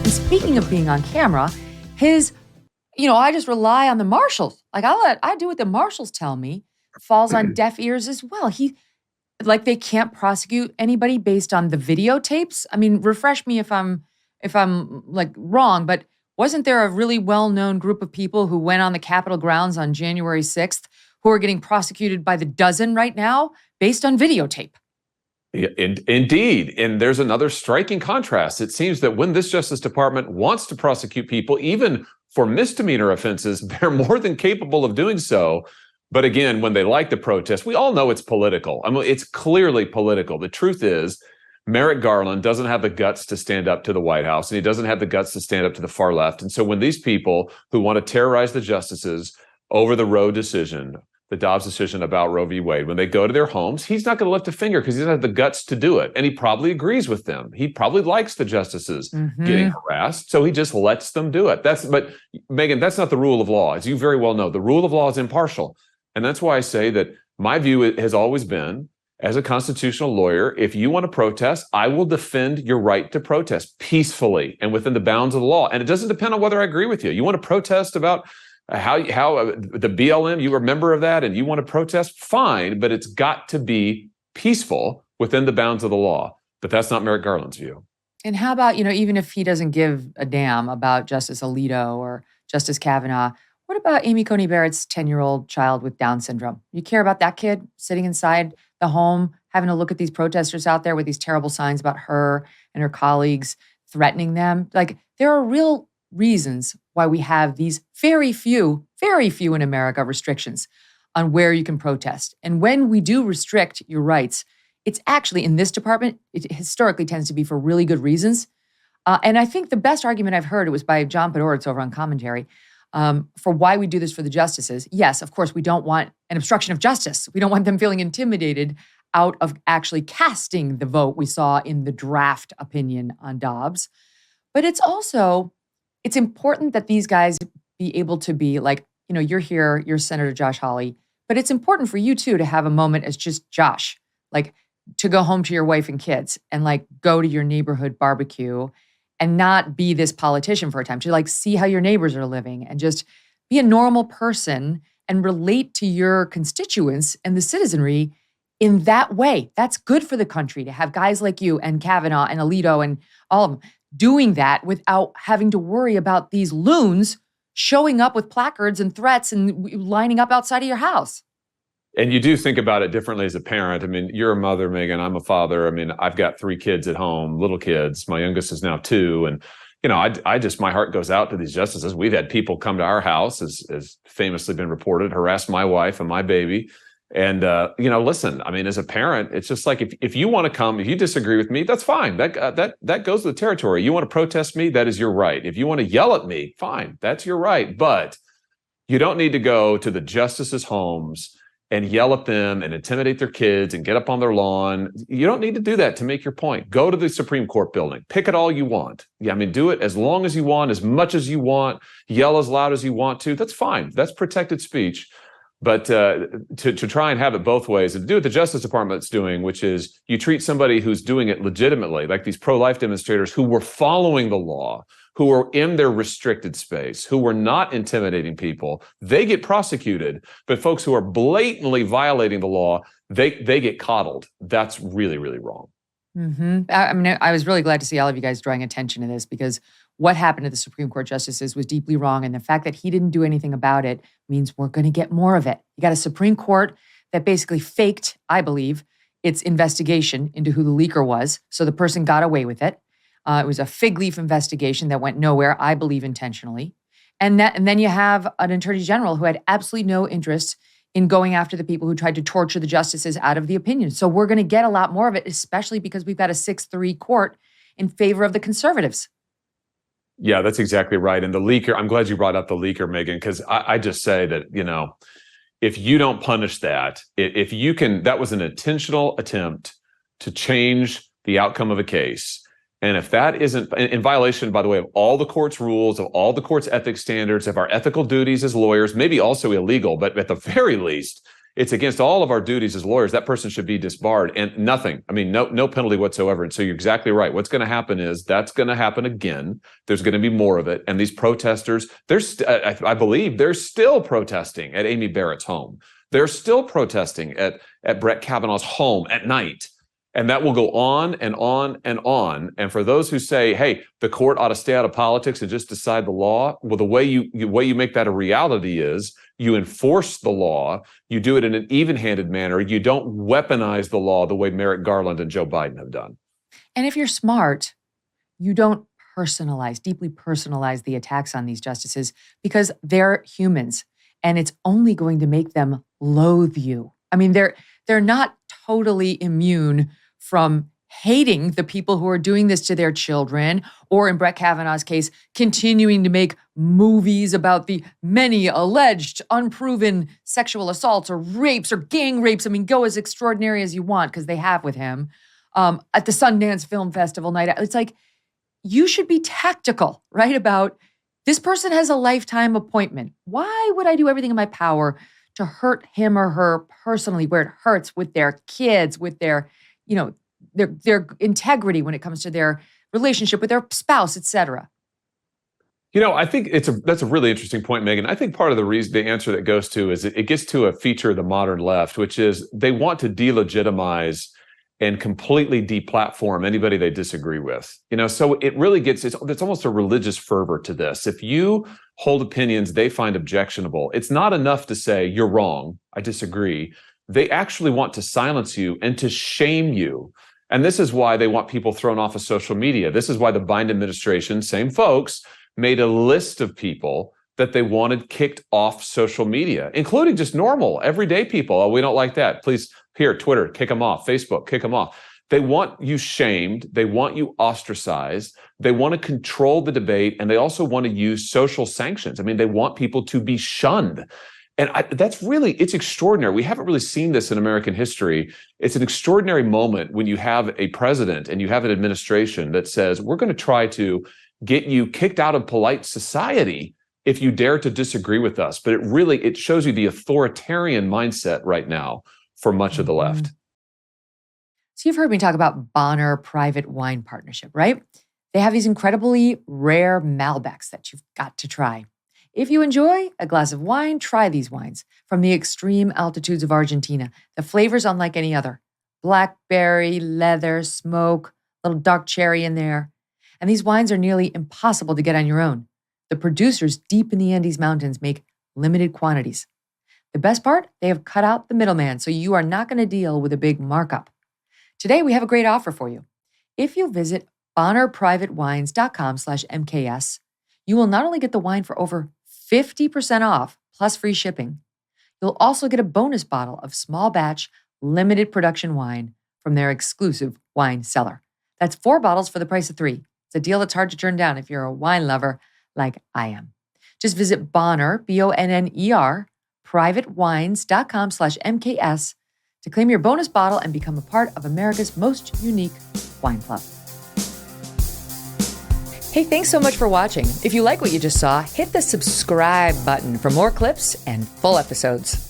And speaking of being on camera, I just rely on the marshals. Like I do what the marshals tell me. Falls on deaf ears as well. They can't prosecute anybody based on the videotapes. I mean, refresh me if I'm like wrong, but wasn't there a really well-known group of people who went on the Capitol grounds on January 6th who are getting prosecuted by the dozen right now based on videotape? Yeah, indeed. And there's another striking contrast. It seems that when this Justice Department wants to prosecute people, even for misdemeanor offenses, they're more than capable of doing so. But again, when they like to protest, we all know it's political. I mean, it's clearly political. The truth is, Merrick Garland doesn't have the guts to stand up to the White House, and he doesn't have the guts to stand up to the far left. And so when these people who want to terrorize the justices over the Roe decision, the Dobbs decision about Roe v. Wade, when they go to their homes, he's not going to lift a finger because he doesn't have the guts to do it. And he probably agrees with them. He probably likes the justices getting harassed, so he just lets them do it. But Megyn, that's not the rule of law. As you very well know, the rule of law is impartial. And that's why I say that my view has always been, as a constitutional lawyer, if you want to protest, I will defend your right to protest peacefully and within the bounds of the law. And it doesn't depend on whether I agree with you. You want to protest about how the BLM, you are a member of that and you want to protest, fine, but it's got to be peaceful within the bounds of the law. But that's not Merrick Garland's view. And how about, even if he doesn't give a damn about Justice Alito or Justice Kavanaugh, what about Amy Coney Barrett's 10-year-old child with Down syndrome? You care about that kid sitting inside the home, having to look at these protesters out there with these terrible signs about her and her colleagues, threatening them? Like, there are real reasons why we have these very few in America restrictions on where you can protest. And when we do restrict your rights, it's actually in this department, it historically tends to be for really good reasons. And I think the best argument I've heard, it was by John Podhoretz over on Commentary, for why we do this for the justices. Yes, of course, we don't want an obstruction of justice. We don't want them feeling intimidated out of actually casting the vote we saw in the draft opinion on Dobbs. But it's important that these guys be able to be like, you're here, you're Senator Josh Hawley, but it's important for you too to have a moment as just Josh, like to go home to your wife and kids and like go to your neighborhood barbecue and not be this politician for a time, to like see how your neighbors are living and just be a normal person and relate to your constituents and the citizenry in that way. That's good for the country to have guys like you and Kavanaugh and Alito and all of them doing that without having to worry about these loons showing up with placards and threats and lining up outside of your house. And you do think about it differently as a parent. I mean, you're a mother, Megyn. I'm a father. I mean, I've got 3 kids at home, little kids. My youngest is now 2. And, I just, my heart goes out to these justices. We've had people come to our house, as famously been reported, harass my wife and my baby. And, listen, I mean, as a parent, it's just like, if you want to come, if you disagree with me, that's fine. That goes with the territory. You want to protest me, that is your right. If you want to yell at me, fine, that's your right. But you don't need to go to the justices' homes and yell at them and intimidate their kids and get up on their lawn. You don't need to do that to make your point. Go to the Supreme Court building. Pick it all you want. Yeah, I mean, do it as long as you want, as much as you want, yell as loud as you want to. That's fine. That's protected speech. But to try and have it both ways, and do what the Justice Department's doing, which is you treat somebody who's doing it legitimately, like these pro-life demonstrators who were following the law, who were in their restricted space, who were not intimidating people, they get prosecuted. But folks who are blatantly violating the law, they get coddled. That's really, really wrong. I mean, I was really glad to see all of you guys drawing attention to this, because what happened to the Supreme Court justices was deeply wrong. And the fact that he didn't do anything about it means we're going to get more of it. You got a Supreme Court that basically faked, I believe, its investigation into who the leaker was. So the person got away with it. It was a fig leaf investigation that went nowhere, I believe, intentionally. And then you have an attorney general who had absolutely no interest in going after the people who tried to torture the justices out of the opinion. So we're going to get a lot more of it, especially because we've got a 6-3 court in favor of the conservatives. Yeah, that's exactly right. And the leaker, I'm glad you brought up the leaker, Megyn, because I just say that, if you don't punish that, if you can, that was an intentional attempt to change the outcome of a case. And if that isn't in violation, by the way, of all the court's rules, of all the court's ethics standards, of our ethical duties as lawyers, maybe also illegal, but at the very least, It's against all of our duties as lawyers. That person should be disbarred and nothing. I mean, no penalty whatsoever. And so you're exactly right. What's going to happen is that's going to happen again. There's going to be more of it. And these protesters, I believe they're still protesting at Amy Barrett's home. They're still protesting at Brett Kavanaugh's home at night. And that will go on and on and on. And for those who say, hey, the court ought to stay out of politics and just decide the law, well, the way you make that a reality is you enforce the law, you do it in an even-handed manner, you don't weaponize the law the way Merrick Garland and Joe Biden have done. And if you're smart, you don't deeply personalize the attacks on these justices because they're humans and it's only going to make them loathe you. I mean, they're not totally immune from hating the people who are doing this to their children, or in Brett Kavanaugh's case, continuing to make movies about the many alleged unproven sexual assaults or rapes or gang rapes. I mean, go as extraordinary as you want because they have with him at the Sundance Film Festival night. It's like, you should be tactical, right? About this person has a lifetime appointment. Why would I do everything in my power to hurt him or her personally where it hurts with their kids, with their, their integrity when it comes to their relationship with their spouse, et cetera? I think that's a really interesting point, Megyn. I think part of the answer that goes to is it gets to a feature of the modern left, which is they want to delegitimize and completely deplatform anybody they disagree with. So it really it's almost a religious fervor to this. If you hold opinions they find objectionable, it's not enough to say you're wrong, I disagree. They actually want to silence you and to shame you. And this is why they want people thrown off of social media. This is why the Biden administration, same folks, made a list of people that they wanted kicked off social media, including just normal, everyday people. Oh, we don't like that. Please, here, Twitter, kick them off. Facebook, kick them off. They want you shamed. They want you ostracized. They want to control the debate. And they also want to use social sanctions. I mean, they want people to be shunned. And it's extraordinary. We haven't really seen this in American history. It's an extraordinary moment when you have a president and you have an administration that says, we're going to try to get you kicked out of polite society if you dare to disagree with us. But it shows you the authoritarian mindset right now for much of the left. So you've heard me talk about Bonner Private Wine Partnership, right? They have these incredibly rare Malbecs that you've got to try. If you enjoy a glass of wine, try these wines from the extreme altitudes of Argentina. The flavor's unlike any other. Blackberry, leather, smoke, little dark cherry in there. And these wines are nearly impossible to get on your own. The producers deep in the Andes Mountains make limited quantities. The best part, they have cut out the middleman, so you are not going to deal with a big markup. Today, we have a great offer for you. If you visit bonnerprivatewines.com/MKS, you will not only get the wine for over 50% off plus free shipping, you'll also get a bonus bottle of small batch, limited production wine from their exclusive wine cellar. That's 4 bottles for the price of 3. It's a deal that's hard to turn down if you're a wine lover like I am. Just visit Bonner, BONNER, privatewines.com/MKS to claim your bonus bottle and become a part of America's most unique wine club. Hey, thanks so much for watching. If you like what you just saw, hit the subscribe button for more clips and full episodes.